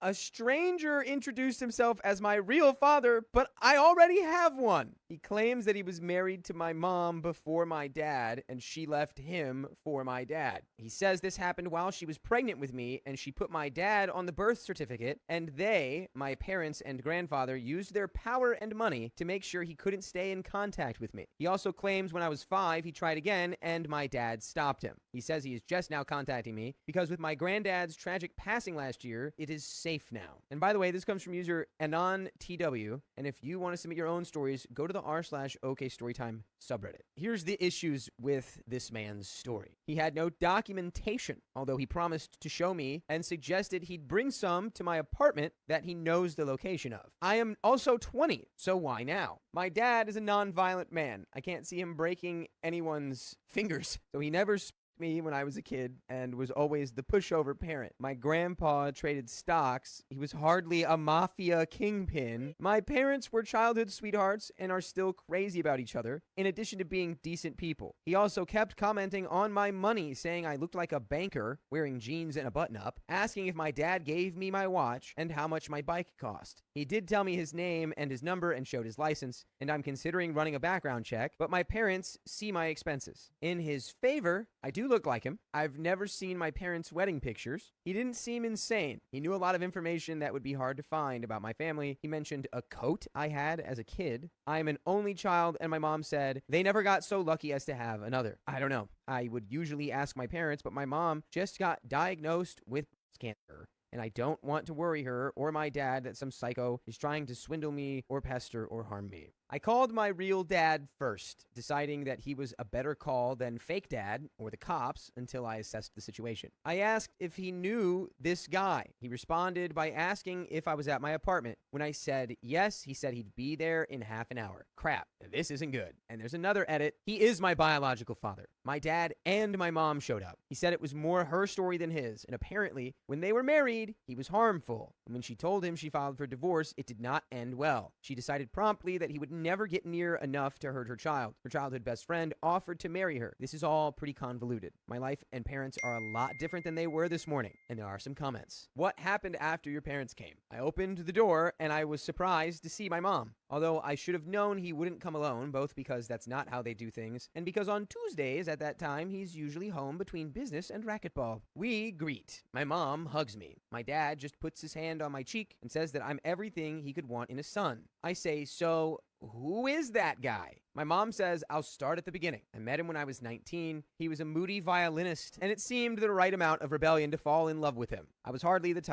A stranger introduced himself as my real father, but I already have one. He claims that he was married to my mom before my dad, and she left him for my dad. He says this happened while she was pregnant with me, and she put my dad on the birth certificate, and they, my parents and grandfather, used their power and money to make sure he couldn't stay in contact with me. He also claims when I was 5, he tried again, and my dad stopped him. He says he is just now contacting me because with my granddad's tragic passing last year, it is safe now. And by the way, this comes from user AnonTW. And if you want to submit your own stories, go to the r/OKStorytime subreddit. Here's the issues with this man's story. He had no documentation, although he promised to show me and suggested he'd bring some to my apartment that he knows the location of. I am also 20, so why now? My dad is a non-violent man. I can't see him breaking anyone's fingers, so he never me when I was a kid and was always the pushover parent. My grandpa traded stocks. He was hardly a mafia kingpin. My parents were childhood sweethearts and are still crazy about each other, in addition to being decent people. He also kept commenting on my money, saying I looked like a banker, wearing jeans and a button-up, asking if my dad gave me my watch and how much my bike cost. He did tell me his name and his number and showed his license, and I'm considering running a background check, but my parents see my expenses. In his favor, I do look like him. I've never seen my parents' wedding pictures. He didn't seem insane. He knew a lot of information that would be hard to find about my family. He mentioned a coat I had as a kid. I'm an only child, and my mom said they never got so lucky as to have another. I don't know. I would usually ask my parents, but my mom just got diagnosed with cancer. And I don't want to worry her or my dad that some psycho is trying to swindle me or pester or harm me. I called my real dad first, deciding that he was a better call than fake dad or the cops until I assessed the situation. I asked if he knew this guy. He responded by asking if I was at my apartment. When I said yes, he said he'd be there in half an hour. Crap, this isn't good. And there's another edit. He is my biological father. My dad and my mom showed up. He said it was more her story than his, and apparently, when they were married, he was harmful. And when she told him she filed for divorce, it did not end well. She decided promptly that he would never get near enough to hurt her child. Her childhood best friend offered to marry her. This is all pretty convoluted. My life and parents are a lot different than they were this morning, and there are some comments. What happened after your parents came? I opened the door, and I was surprised to see my mom. Although I should have known he wouldn't come alone, both because that's not how they do things, and because on Tuesdays at that time, he's usually home between business and racquetball. We greet. My mom hugs me. My dad just puts his hand on my cheek and says that I'm everything he could want in a son. I say, so who is that guy? My mom says I'll start at the beginning. I met him when I was 19. He was a moody violinist, and it seemed the right amount of rebellion to fall in love with him. I was hardly the type